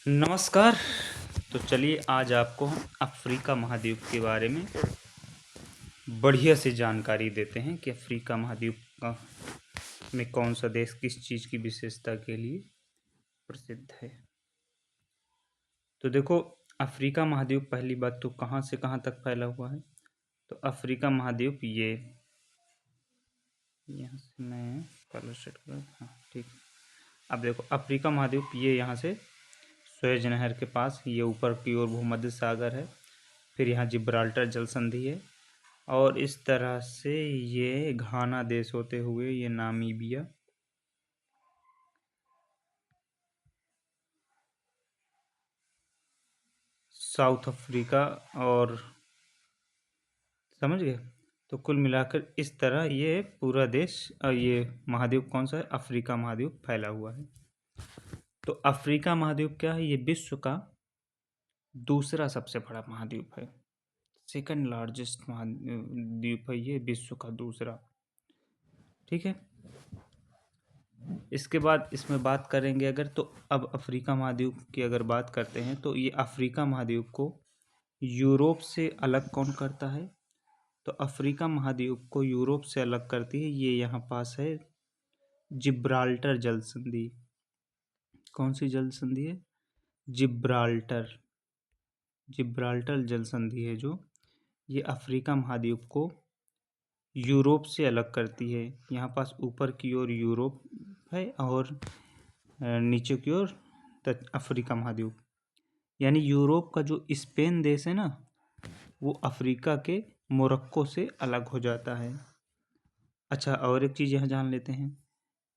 नमस्कार। तो चलिए आज आपको हम अफ्रीका महाद्वीप के बारे में बढ़िया से जानकारी देते हैं कि अफ्रीका महाद्वीप में कौन सा देश किस चीज़ की विशेषता के लिए प्रसिद्ध है। तो देखो, अफ्रीका महाद्वीप पहली बात तो कहाँ से कहाँ तक फैला हुआ है। तो अफ्रीका महाद्वीप ये यहाँ से मैं कलर सेट कर, हाँ ठीक। अब देखो, अफ्रीका महाद्वीप ये यहाँ से सुएज नहर के पास, ये ऊपर की ओर भूमध्य सागर है, फिर यहाँ जिब्राल्टर जल संधि है, और इस तरह से ये घाना देश होते हुए ये नामीबिया, साउथ अफ्रीका, और समझ गए। तो कुल मिलाकर इस तरह ये पूरा देश ये महाद्वीप कौन सा है, अफ्रीका महाद्वीप फैला हुआ है। तो अफ्रीका महाद्वीप क्या है, ये विश्व का दूसरा सबसे बड़ा महाद्वीप है। सेकंड लार्जेस्ट महाद्वीप है ये, विश्व का दूसरा। ठीक है। इसके बाद इसमें बात करेंगे अगर, तो अब अफ्रीका महाद्वीप की अगर बात करते हैं तो ये अफ्रीका महाद्वीप को यूरोप से अलग कौन करता है। तो अफ्रीका महाद्वीप को यूरोप से अलग करती है ये यहाँ पास है जिब्राल्टर जल संधि। कौन सी जल संधि है, जिब्राल्टर। जिब्राल्टर जल संधि है जो ये अफ्रीका महाद्वीप को यूरोप से अलग करती है। यहाँ पास ऊपर की ओर यूरोप है और नीचे की ओर अफ्रीका महाद्वीप। यानी यूरोप का जो स्पेन देश है ना, वो अफ्रीका के मोरक्को से अलग हो जाता है। अच्छा, और एक चीज़ यहाँ जान लेते हैं,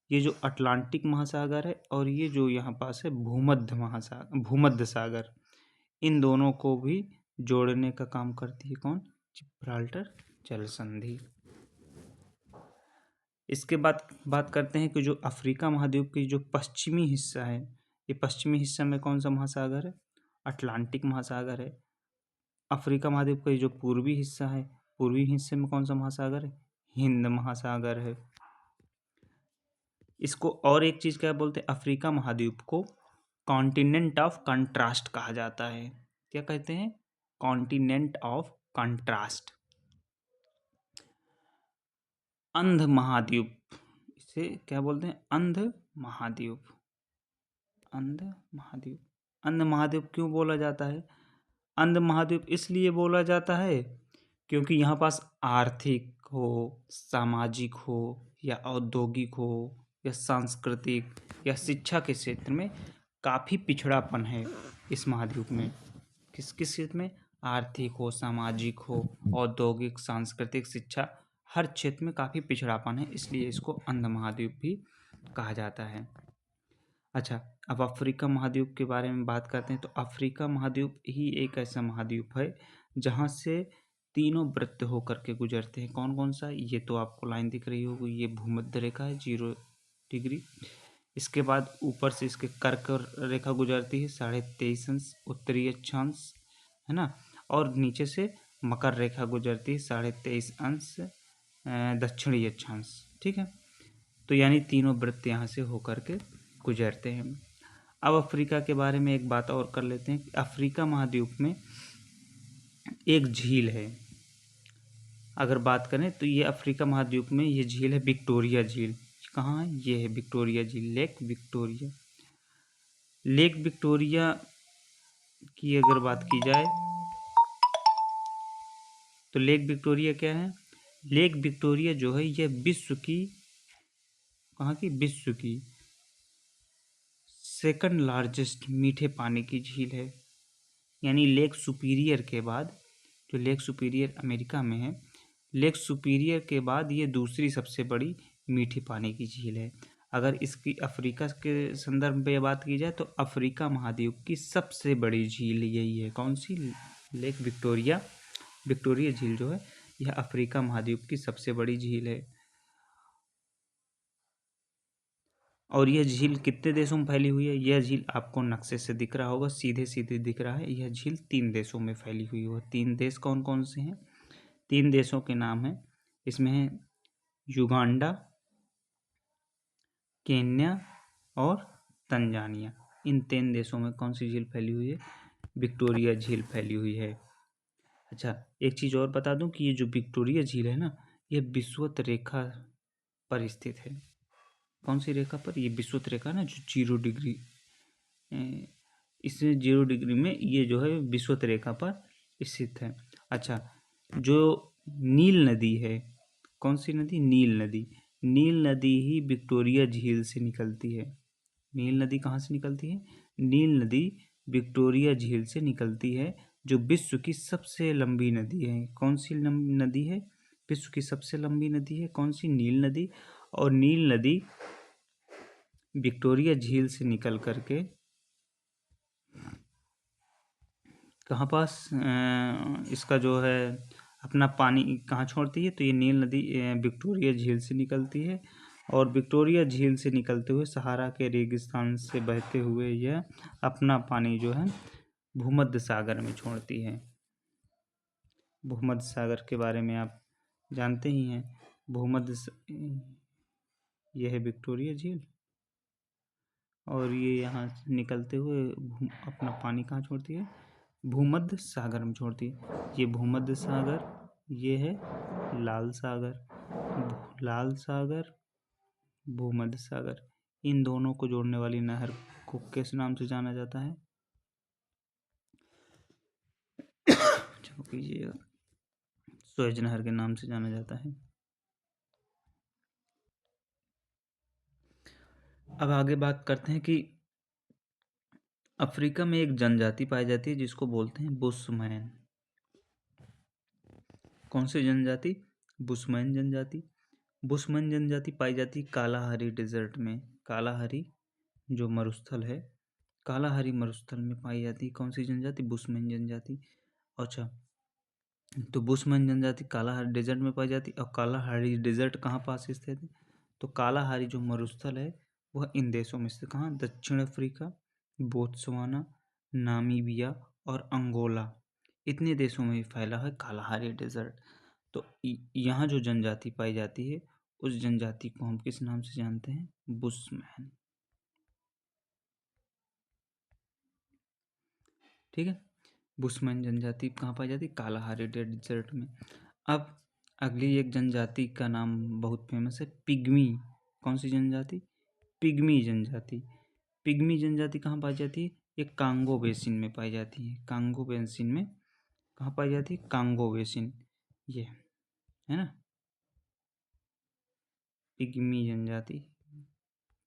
ये जो अटलांटिक महासागर है और ये जो यहाँ पास है भूमध्य सागर, इन दोनों को भी जोड़ने का काम करती है कौन, जिब्राल्टर जल संधि। इसके बाद बात करते हैं कि जो अफ्रीका महाद्वीप की जो पश्चिमी हिस्सा है, ये पश्चिमी हिस्सा में कौन सा महासागर है, अटलांटिक महासागर है। अफ्रीका महाद्वीप का जो पूर्वी हिस्सा है, पूर्वी हिस्से में कौन सा महासागर है, हिंद महासागर है। इसको और एक चीज़ क्या बोलते हैं, अफ्रीका महाद्वीप को कॉन्टिनेंट ऑफ कंट्रास्ट कहा जाता है। क्या कहते हैं, कॉन्टिनेंट ऑफ कंट्रास्ट। अंध महाद्वीप, इसे क्या बोलते हैं, अंध महाद्वीप। अंध महाद्वीप, अंध महाद्वीप क्यों बोला जाता है, अंध महाद्वीप इसलिए बोला जाता है क्योंकि यहाँ पास आर्थिक हो, सामाजिक हो, या औद्योगिक हो, या सांस्कृतिक, या शिक्षा के क्षेत्र में काफ़ी पिछड़ापन है इस महाद्वीप में। किस किस क्षेत्र में, आर्थिक हो, सामाजिक हो, औद्योगिक, सांस्कृतिक, शिक्षा, हर क्षेत्र में काफ़ी पिछड़ापन है, इसलिए इसको अंध महाद्वीप भी कहा जाता है। अच्छा, अब अफ्रीका महाद्वीप के बारे में बात करते हैं। तो अफ्रीका महाद्वीप ही एक ऐसा महाद्वीप है जहाँ से तीनों वृत्त होकर के गुजरते हैं। कौन कौन सा, ये तो आपको लाइन दिख रही होगी, ये भूमध्य रेखा है 0 डिग्री। इसके बाद ऊपर से इसके कर्क रेखा गुजरती है 23.5 उत्तरी अक्षांश, है ना, और नीचे से मकर रेखा गुजरती है 23.5 दक्षिणी अक्षांश। ठीक है। तो यानी तीनों वृत्त यहाँ से होकर के गुजरते हैं। अब अफ्रीका के बारे में एक बात और कर लेते हैं। अफ्रीका महाद्वीप में एक झील है, अगर बात करें तो ये अफ्रीका महाद्वीप में ये झील है विक्टोरिया झील। कहाँ है, ये है विक्टोरिया झील, लेक विक्टोरिया। लेक विक्टोरिया की अगर बात की जाए तो लेक विक्टोरिया क्या है, लेक विक्टोरिया जो है यह विश्व की, कहाँ की, विश्व की सेकंड लार्जेस्ट मीठे पानी की झील है। यानी लेक सुपीरियर के बाद, जो लेक सुपीरियर अमेरिका में है, लेक सुपीरियर के बाद ये दूसरी सबसे बड़ी मीठे पानी की झील है। अगर इसकी अफ्रीका के संदर्भ में बात की जाए तो अफ्रीका महाद्वीप की सबसे बड़ी झील यही है। कौन सी, लेक विक्टोरिया। विक्टोरिया झील जो है यह अफ्रीका महाद्वीप की सबसे बड़ी झील है। और यह झील कितने देशों में फैली हुई है, यह झील आपको नक्शे से दिख रहा होगा, सीधे सीधे दिख रहा है। यह झील 3 देशों में फैली हुई है। 3 देश कौन कौन से हैं, 3 देशों के नाम हैं, इसमें है युगांडा, केन्या और तंजानिया। इन 3 देशों में कौन सी झील फैली हुई है? विक्टोरिया झील फैली हुई है। अच्छा, एक चीज़ और बता दूं कि ये जो विक्टोरिया झील है ना, ये विषुवत रेखा पर स्थित है। कौन सी रेखा पर? ये विषुवत रेखा ना, जो 0 डिग्री, इसमें 0 डिग्री में ये जो है विषुवत रेखा पर स्थित है। अच्छा, जो नील नदी है, कौन सी नदी? नील नदी। नील नदी ही विक्टोरिया झील से निकलती है। नील नदी कहाँ से निकलती है? नील नदी विक्टोरिया झील से निकलती है, जो विश्व की सबसे लंबी नदी है। कौन सी नदी है? विश्व की सबसे लंबी नदी है कौन सी? नील नदी। और नील नदी विक्टोरिया झील से निकल करके कहाँ पास इसका जो है अपना पानी कहाँ छोड़ती है? तो ये नील नदी विक्टोरिया झील से निकलती है, और विक्टोरिया झील से निकलते हुए सहारा के रेगिस्तान से बहते हुए यह अपना पानी जो है भूमध्य सागर में छोड़ती है। भूमध्य सागर के बारे में आप जानते ही हैं। यह है विक्टोरिया झील, और ये यहाँ से निकलते हुए अपना पानी कहाँ छोड़ती है? भूमध्य सागर में छोड़ती है। ये भूमध्य सागर, ये है लाल सागर। लाल सागर, भूमध्य सागर, इन दोनों को जोड़ने वाली नहर को किस नाम से जाना जाता है? क्षमा कीजिएगा, सुएज नहर के नाम से जाना जाता है। अब आगे बात करते हैं कि अफ्रीका में एक जनजाति पाई जाती है जिसको बोलते हैं बुशमैन। कौन सी जनजाति? बुशमैन जनजाति। बुशमैन जनजाति पाई जाती कालाहारी डेजर्ट में। कालाहारी जो मरुस्थल है, कालाहारी मरुस्थल में पाई जाती है कौन सी जनजाति? बुशमैन जनजाति। अच्छा, तो बुशमैन जनजाति कालाहारी डेजर्ट में पाई जाती है। और कालाहारी डेजर्ट कहाँ पास स्थित है? तो कालाहारी जो मरुस्थल है वह इन देशों में स्थित। कहाँ? दक्षिण अफ्रीका, बोत्सवाना, नामीबिया और अंगोला, इतने देशों में फैला है कालाहारी डेजर्ट। तो यहाँ जो जनजाति पाई जाती है उस जनजाति को हम किस नाम से जानते हैं? बुशमैन। ठीक है, बुशमैन जनजाति कहाँ पाई जाती है? कालाहारी डेजर्ट में। अब अगली एक जनजाति का नाम बहुत फेमस है, पिग्मी। कौन सी जनजाति? पिग्मी जनजाति। पिग्मी जनजाति कहाँ पाई जाती है? ये कांगो बेसिन में पाई जाती है। कांगो बेसिन में कहाँ पाई जाती है? कांगो बेसिन, ये है ना। पिग्मी जनजाति,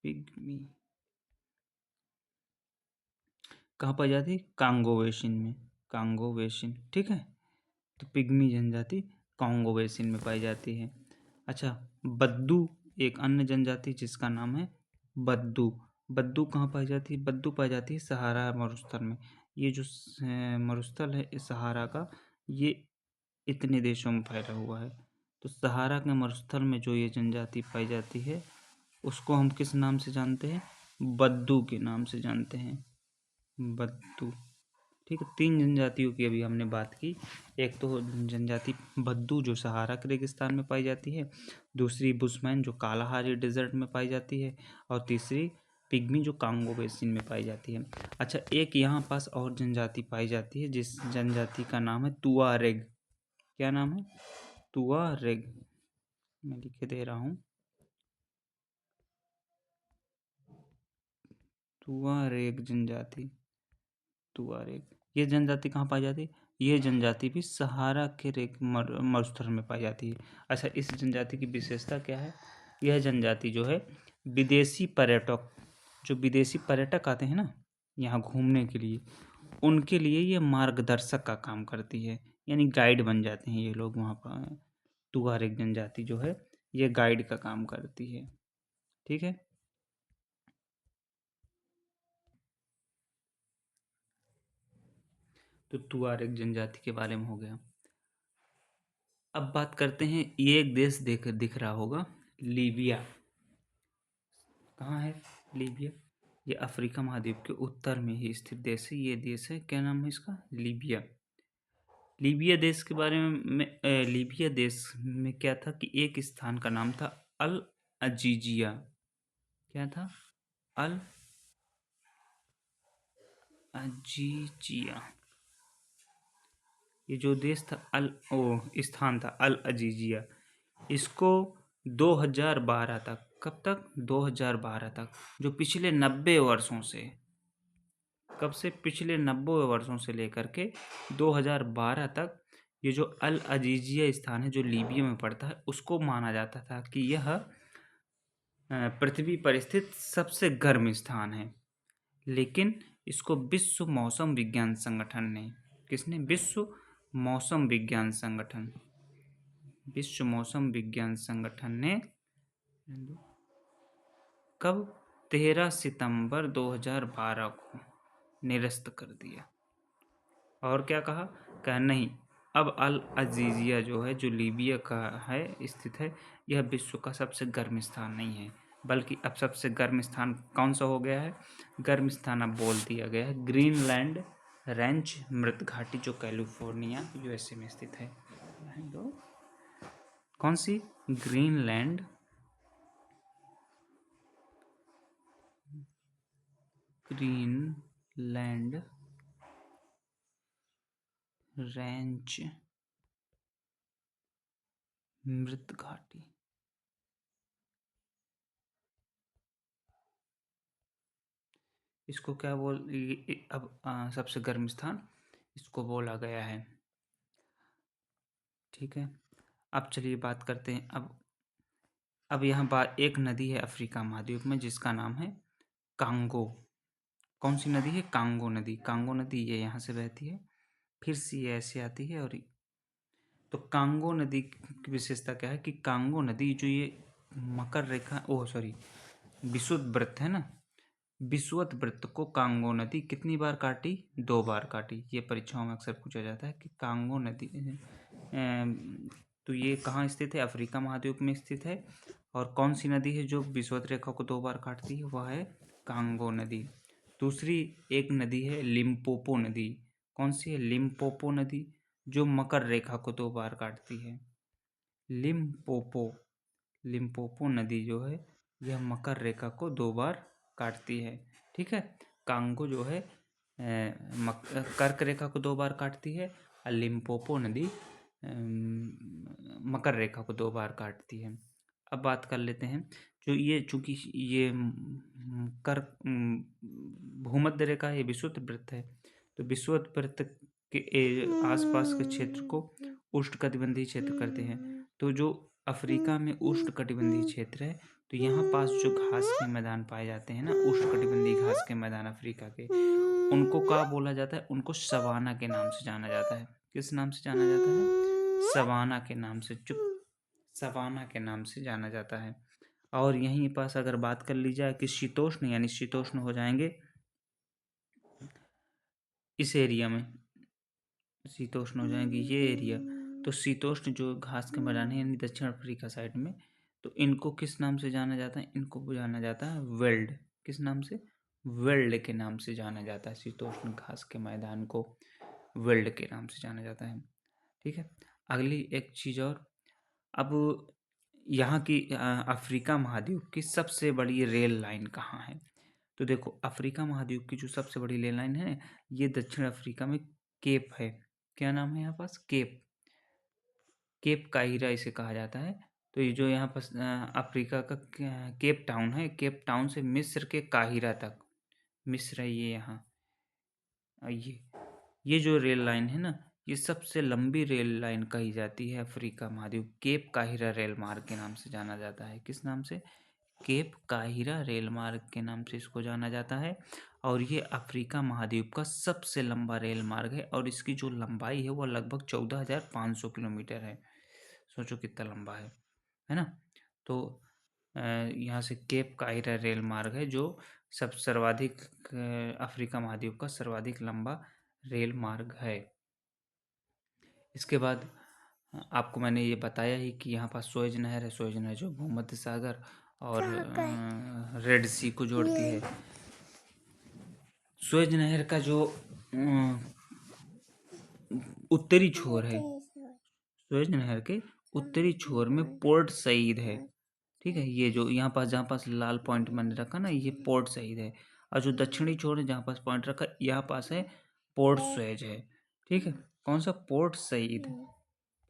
पिग्मी कहाँ पाई जाती है? कांगो बेसिन में। कांगो बेसिन, ठीक है। तो पिग्मी जनजाति कांगो बेसिन में पाई जाती है। अच्छा, बद्दू एक अन्य जनजाति जिसका नाम है बद्दू। बद्दू कहाँ पाई जाती है? बद्दू पाई जाती है सहारा मरुस्थल में। ये जो मरुस्थल है इस सहारा का, ये इतने देशों में फैला हुआ है। तो सहारा के मरुस्थल में जो ये जनजाति पाई जाती है उसको हम किस नाम से जानते हैं? बद्दू के नाम से जानते हैं, बद्दू। ठीक है, 3 जनजातियों की अभी हमने बात की। एक तो जनजाति बद्दू जो सहारा के रेगिस्तान में पाई जाती है, दूसरी बुशमैन जो कालाहारी डेजर्ट में पाई जाती है, और तीसरी पिग्मी जो कांगो बेसिन में पाई जाती है। अच्छा, एक यहाँ पास और जनजाति पाई जाती है जिस जनजाति का नाम है तुआरेग। क्या नाम है? तुआरेग। मैं लिख दे रहा हूँ, तुआरेग जनजाति। तुआरेग, ये जनजाति कहाँ पाई जाती है? ये जनजाति भी सहारा के मरुस्थल में पाई जाती है। अच्छा, इस जनजाति की विशेषता क्या है? यह जनजाति जो है विदेशी पर्यटक आते हैं ना यहाँ घूमने के लिए, उनके लिए ये मार्गदर्शक का काम करती है, यानी गाइड बन जाते हैं ये लोग वहाँ पर। तुआरेग जनजाति जो है ये गाइड का काम करती है। ठीक है, तो तुआरेग जनजाति के बारे में हो गया। अब बात करते हैं, ये एक देश दिख रहा होगा, लीबिया। कहाँ है लीबिया? ये अफ्रीका महाद्वीप के उत्तर में ही स्थित देश है। ये देश है, क्या नाम है इसका? लीबिया। लीबिया देश के बारे में लीबिया देश में क्या था कि एक स्थान का नाम था अल अजीजिया। क्या था? अल अजीजिया, ये जो देश था स्थान था अल अजीजिया, इसको 2012 तक, कब तक, 2012 तक, जो पिछले 90 वर्षों से, कब से, पिछले 90 वर्षों से लेकर के 2012 तक ये जो अल अजीजिया स्थान है जो लीबिया में पड़ता है, उसको माना जाता था कि यह पृथ्वी पर स्थित सबसे गर्म स्थान है। लेकिन इसको विश्व मौसम विज्ञान संगठन ने, किसने, विश्व मौसम विज्ञान संगठन ने कब, 13 सितंबर 2012 को निरस्त कर दिया। और क्या कहा, नहीं, अब अल अजीजिया जो है, जो लीबिया का है, स्थित है, यह विश्व का सबसे गर्म स्थान नहीं है, बल्कि अब सबसे गर्म स्थान कौन सा हो गया है, गर्म स्थान अब बोल दिया गया है ग्रीनलैंड रेंज मृत घाटी, जो कैलिफोर्निया यूएसए में स्थित है। कौन सी, ग्रीनलैंड रेंज मृत घाटी, इसको क्या बोल, अब सबसे गर्म स्थान इसको बोला गया है। ठीक है, अब चलिए बात करते हैं। अब यहाँ बात, एक नदी है अफ्रीका महाद्वीप में जिसका नाम है कांगो। कौन सी नदी है, कांगो नदी। कांगो नदी ये यहाँ से बहती है, फिर से ये ऐसे आती है, और तो कांगो नदी की विशेषता क्या है कि कांगो नदी जो ये मकर रेखा, विषुवत वृत्त है ना, विषुवत वृत्त को कांगो नदी कितनी बार काटी, 2 बार काटी। ये परीक्षाओं में अक्सर पूछा जाता है कि कांगो नदी, तो ये कहाँ स्थित है, अफ्रीका महाद्वीप में स्थित है। और कौन सी नदी है जो विषुवत रेखा को 2 बार काटती है, वह है कांगो नदी। दूसरी एक नदी है लिम्पोपो नदी। कौन सी है, लिम्पोपो नदी, जो मकर रेखा को 2 बार काटती है। लिम्पोपो नदी जो है, यह मकर रेखा को 2 बार काटती है। ठीक है, कांगो जो है कर्क रेखा को 2 बार काटती है, और लिम्पोपो नदी मकर रेखा को 2 बार काटती है। अब बात कर लेते हैं, जो ये, चूंकि ये कर भूमध्य रेखा, ये विषुवत वृत्त है, तो विषुवत वृत्त के आसपास के क्षेत्र को उष्णकटिबंधीय क्षेत्र करते हैं। तो जो अफ्रीका में उष्णकटिबंधीय क्षेत्र है, तो यहाँ पास जो घास के मैदान पाए जाते हैं ना, उष्णकटिबंधीय घास के मैदान अफ्रीका के, उनको क्या बोला जाता है, उनको सवाना के नाम से जाना जाता है। किस नाम से जाना जाता है, सवाना के नाम से, सवाना के नाम से जाना जाता है। और यहीं पास अगर बात कर ली जाए कि शीतोष्ण, यानी शीतोष्ण हो जाएंगे इस एरिया में, शीतोष्ण हो जाएंगे ये एरिया। तो शीतोष्ण जो घास के मैदान है, यानी दक्षिण अफ्रीका साइड में, तो इनको किस नाम से जाना जाता है, इनको जाना जाता है वेल्ड। किस नाम से, वेल्ड के नाम से जाना जाता है। शीतोष्ण घास के मैदान को वेल्ड के नाम से जाना जाता है। ठीक है, अगली एक चीज़ और, अब यहाँ की अफ्रीका महाद्वीप की सबसे बड़ी रेल लाइन कहाँ है। तो देखो, अफ्रीका महाद्वीप की जो सबसे बड़ी रेल लाइन है, ये दक्षिण अफ्रीका में केप है। क्या नाम है यहाँ पास, केप काहिरा इसे कहा जाता है। तो ये जो यहाँ पास अफ्रीका का केप टाउन है, केप टाउन से मिस्र के काहिरा तक, मिस्र है ये यहाँ, ये जो रेल लाइन है ना, ये सबसे लंबी रेल लाइन कही जाती है अफ्रीका महाद्वीप। केप काहिरा रेल मार्ग के नाम से जाना जाता है। किस नाम से, केप काहिरा रेल मार्ग के नाम से इसको जाना जाता है। और ये अफ्रीका महाद्वीप का सबसे लंबा रेल मार्ग है, और इसकी जो लंबाई है वो लगभग 14,500 किलोमीटर है। सोचो कितना लंबा है ना। तो यहाँ से केप काहिरा रेल मार्ग है जो सर्वाधिक अफ्रीका महाद्वीप का सर्वाधिक लंबा रेल मार्ग है। इसके बाद आपको मैंने ये बताया ही कि यहाँ पास सुएज नहर है, सुएज नहर जो भूमध्य सागर और रेड सी को जोड़ती है। सुएज नहर का जो उत्तरी छोर है, सुएज नहर के उत्तरी छोर में पोर्ट सईद है। ठीक है, ये जो यहाँ पास, जहाँ पास लाल पॉइंट मैंने रखा ना, ये पोर्ट सईद है। और जो दक्षिणी छोर है जहाँ पास पॉइंट रखा यहाँ पास है पोर्ट सुएज है। ठीक है, कौन सा? Port Said.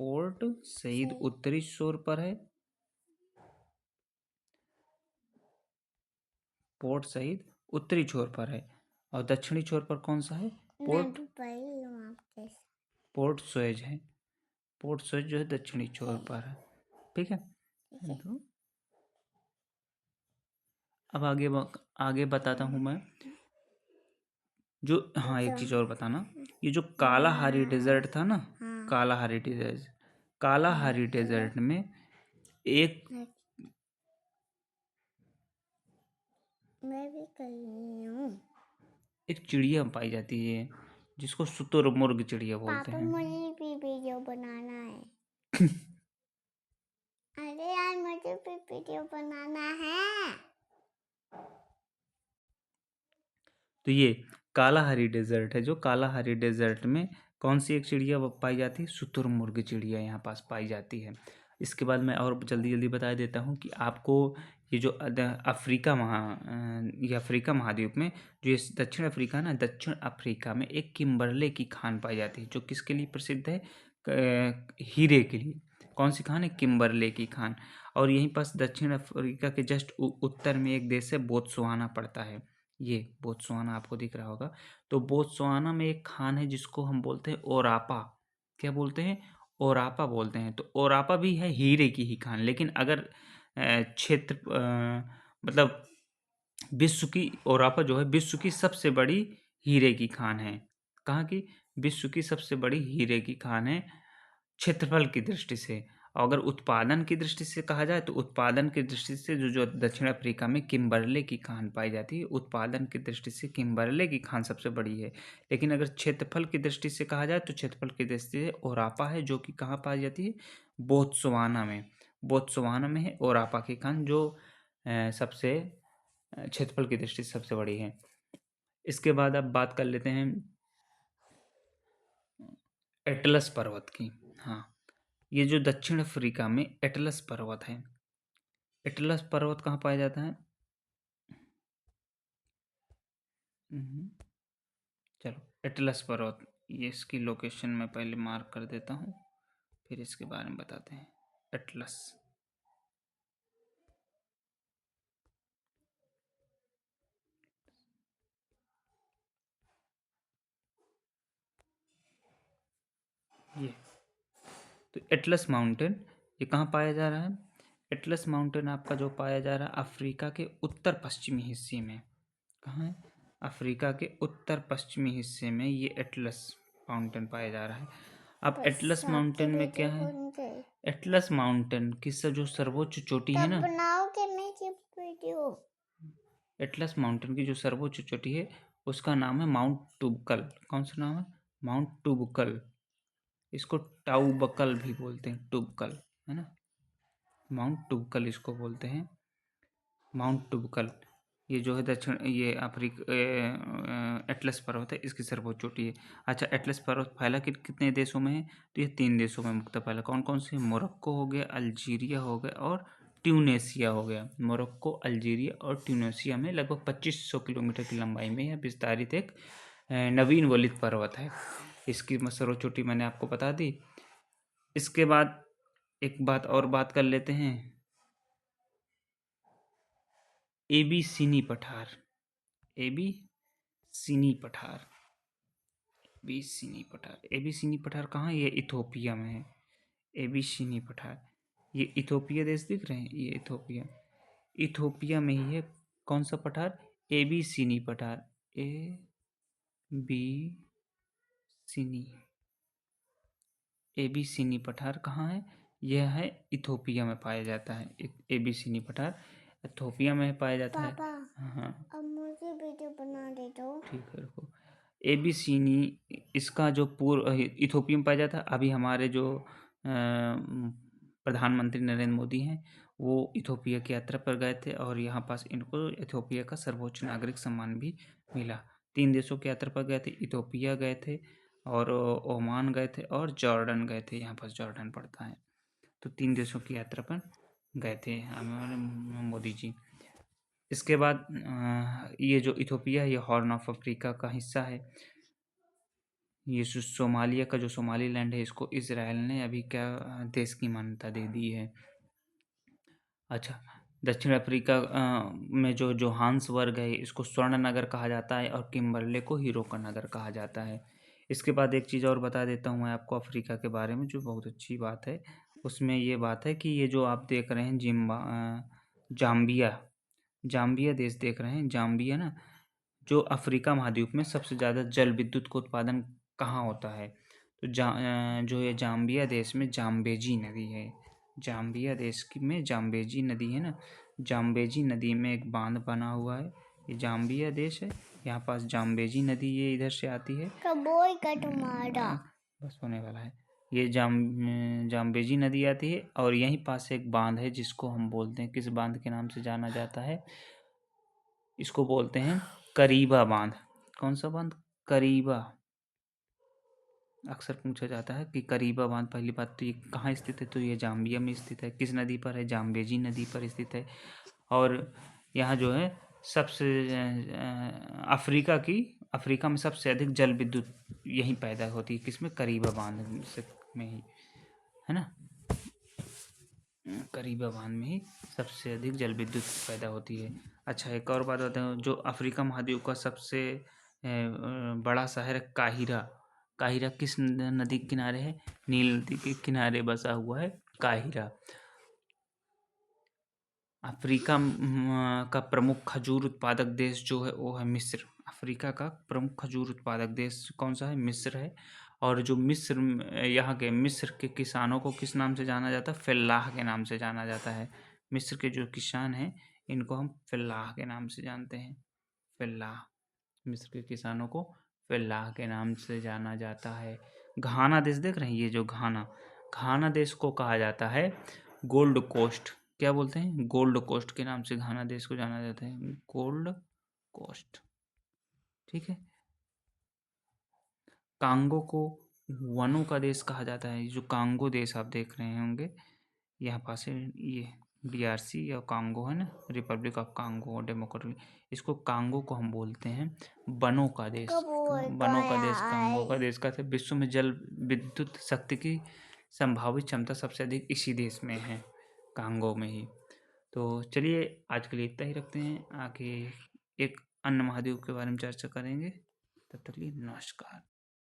पोर्ट सईद उत्तरी छोर पर है, पोर्ट सईद उत्तरी छोर पर है, और दक्षिणी छोर पर कौन सा है? पोर्ट सुएज है। पोर्ट सुएज जो है दक्षिणी छोर पर है। ठीक है, तो अब आगे बताता हूँ मैं जो, हाँ एक चीज़ और बताना, ये जो कालाहारी डेजर्ट था ना, कालाहारी डेजर्ट, कालाहारी डेजर्ट में एक, मैं भी कर रही हूँ, एक चिड़िया पाई जाती है जिसको शुतुरमुर्ग चिड़िया बोलते पापा हैं। मुझे भी वीडियो बनाना है। अरे यार मुझे भी वीडियो बनाना है। तो ये कालाहारी डेजर्ट है, जो कालाहारी डेजर्ट में कौन सी एक चिड़िया पाई जाती है? शुतुरमुर्ग चिड़िया यहाँ पास पाई जाती है। इसके बाद मैं और जल्दी जल्दी बता देता हूँ कि आपको ये जो ये अफ्रीका महाद्वीप में जो ये दक्षिण अफ्रीका है ना, दक्षिण अफ्रीका में एक किम्बरले की खान पाई जाती है जो किसके लिए प्रसिद्ध है? हीरे के लिए। कौन सी खान है? किम्बरले की खान। और यहीं पास दक्षिण अफ्रीका के जस्ट उत्तर में एक देश है बोत्सवाना पड़ता है। ये बोत्सवाना आपको दिख रहा होगा। तो बोत्सवाना में एक खान है जिसको हम बोलते हैं ओरापा। क्या बोलते हैं? ओरापा बोलते हैं। तो ओरापा भी है हीरे की ही खान, लेकिन अगर क्षेत्र मतलब विश्व की, ओरापा जो है विश्व की सबसे बड़ी हीरे की खान है। कहाँ की? विश्व की सबसे बड़ी हीरे की खान है क्षेत्रफल की दृष्टि से। और अगर उत्पादन की दृष्टि से कहा जाए तो उत्पादन की दृष्टि से जो जो दक्षिण अफ्रीका में किम्बरले की खान पाई जाती है, उत्पादन की दृष्टि से किम्बरले की खान सबसे बड़ी है। लेकिन अगर क्षेत्रफल की दृष्टि से कहा जाए तो क्षेत्रफल की दृष्टि से ओरापा है, जो कि कहाँ पाई जाती है? बोत्सवाना में। बोत्सवाना में है ओरापा की खान, जो सबसे क्षेत्रफल की दृष्टि से सबसे बड़ी है। इसके बाद अब बात कर लेते हैं एटलस पर्वत की। हाँ, ये जो दक्षिण अफ्रीका में एटलस पर्वत है, एटलस पर्वत कहाँ पाया जाता है? चलो, एटलस पर्वत, ये इसकी लोकेशन मैं पहले मार्क कर देता हूँ, फिर इसके बारे में बताते हैं। एटलस, ये तो एटलस माउंटेन ये कहाँ पाया जा रहा है? एटलस माउंटेन आपका जो पाया जा रहा है अफ्रीका के उत्तर पश्चिमी हिस्से में। कहाँ है? अफ्रीका के उत्तर पश्चिमी हिस्से में ये एटलस माउंटेन पाया जा रहा है। अब एटलस माउंटेन में क्या है? एटलस माउंटेन की जो सर्वोच्च चोटी है ना, बनाओगे नहीं वीडियो? एटलस माउंटेन की जो सर्वोच्च चोटी है उसका नाम है माउंट टुबकल। कौन सा नाम है? माउंट टुबकल। इसको टाउबकल भी बोलते हैं, टुबकल, है ना। माउंट टुबकल इसको बोलते हैं, माउंट टुबकल। ये जो है दक्षिण, ये एटलस पर्वत है, इसकी सर्वोच्च चोटी है। अच्छा, एटलस पर्वत फैला कितने देशों में है? तो ये 3 देशों में मुख्यतः फैला। कौन कौन से? मोरक्को हो गया, अल्जीरिया हो गया और ट्यूनेशिया हो गया। मोरक्को, अल्जीरिया और ट्यूनेशिया में लगभग 2500 किलोमीटर की लंबाई में यह विस्तारित एक नवीन वलित पर्वत है। इसकी सर्वोच्च चोटी मैंने आपको बता दी। इसके बाद एक बात और बात कर लेते हैं, एबीसीनी पठार। एबीसीनी पठार, एबीसीनी पठार कहाँ है? ये इथोपिया में है। एबीसीनी पठार, ये इथोपिया देश दिख रहे हैं, ये इथोपिया, इथोपिया में ही है। कौन सा पठार? एबीसीनी पठार। ए बी सीनी, एबीसीनी पठार कहाँ है? यह है इथोपिया में पाया जाता है। एबीसीनी पठार इथोपिया में पाया जाता है। हाँ, अब मुझे वीडियो बना दे दो। ठीक है, रुको। एबीसीनी, इसका जो पूर्व इथोपिया में पाया जाता है। अभी हमारे जो प्रधानमंत्री नरेंद्र मोदी हैं वो इथोपिया की यात्रा पर गए थे और यहाँ पास इनको इथोपिया का सर्वोच्च नागरिक सम्मान भी मिला। 3 देशों की यात्रा पर गए थे, इथोपिया गए थे और ओमान गए थे और जॉर्डन गए थे। यहाँ पास जॉर्डन पड़ता है। तो 3 देशों की यात्रा पर गए थे हमारे मोदी जी। इसके बाद ये जो इथोपिया, ये हॉर्न ऑफ अफ्रीका का हिस्सा है। ये जो सोमालिया का जो सोमालीलैंड है, इसको इज़राइल ने अभी क्या देश की मान्यता दे दी है। अच्छा, दक्षिण अफ्रीका में जो जोहान्सबर्ग है, इसको स्वर्ण नगर कहा जाता है और किम्बरले को हीरो का नगर कहा जाता है। इसके बाद एक चीज़ और बता देता हूँ मैं आपको अफ्रीका के बारे में, जो बहुत अच्छी बात है। उसमें ये बात है कि ये जो आप देख रहे हैं जाम्बिया, जाम्बिया देश देख रहे हैं, जाम्बिया ना, जो अफ्रीका महाद्वीप में सबसे ज़्यादा जल विद्युत का उत्पादन कहाँ होता है? तो जो ये जाम्बिया देश में जाम्बेजी नदी है। जाम्बिया देश में जाम्बेजी नदी है ना, जाम्बेजी नदी में एक बांध बना हुआ है। ये जाम्बिया देश है, यहाँ पास जाम्बेजी नदी ये इधर से आती है। कबोई का टमाटा। बस होने वाला है। ये जाम्बेजी नदी आती है और यहीं पास एक बांध है जिसको हम बोलते हैं, किस बांध के नाम से जाना जाता है? इसको बोलते हैं करीबा बांध। कौन सा बांध? करीबा। अक्सर पूछा जाता है कि करीबा बांध, पहली बात तो ये कहाँ स्थित है? तो ये जाम्बिया में स्थित है। किस नदी पर है? जाम्बेजी नदी पर स्थित है। और यहाँ जो है सबसे अफ्रीका में सबसे अधिक जल विद्युत यहीं पैदा होती है। किसमें? करीबा बांध में ही, है ना। करीबा बांध में ही सबसे अधिक जल विद्युत पैदा होती है। अच्छा, एक और बात बताऊँ, जो अफ्रीका महाद्वीप का सबसे बड़ा शहर है काहिरा। काहिरा किस नदी के किनारे है? नील नदी के किनारे बसा हुआ है काहिरा। अफ्रीका का प्रमुख खजूर उत्पादक देश जो है वो है मिस्र। अफ्रीका का प्रमुख खजूर उत्पादक देश कौन सा है? मिस्र है। और जो यहाँ के मिस्र के किसानों को किस नाम से जाना जाता है? फल्लाह के नाम से जाना जाता है। मिस्र के जो किसान हैं इनको हम फल्लाह के नाम से जानते हैं। फल्लाह, मिस्र के किसानों को फल्लाह के नाम से जाना जाता है। घाना देश देख रहे हैं, ये जो घाना देश को कहा जाता है गोल्ड कोस्ट। क्या बोलते हैं? गोल्ड कोस्ट के नाम से घाना देश को जाना जाता है, गोल्ड कोस्ट। ठीक है। कांगो को वनों का देश कहा जाता है। जो कांगो देश आप देख रहे होंगे, यहाँ पास है ये DRC या कांगो है ना, रिपब्लिक ऑफ कांगो डेमोक्रेटिक, इसको कांगो को हम बोलते हैं वनों का देश। कबोई वनों का देश, का कांगो का देश का है। विश्व में जल विद्युत शक्ति की संभावित क्षमता सबसे अधिक इसी देश में है, कांगो में ही। तो चलिए आज के लिए इतना ही रखते हैं, आगे एक अन्य महाद्वीप के बारे में चर्चा करेंगे। तब तक के लिए नमस्कार।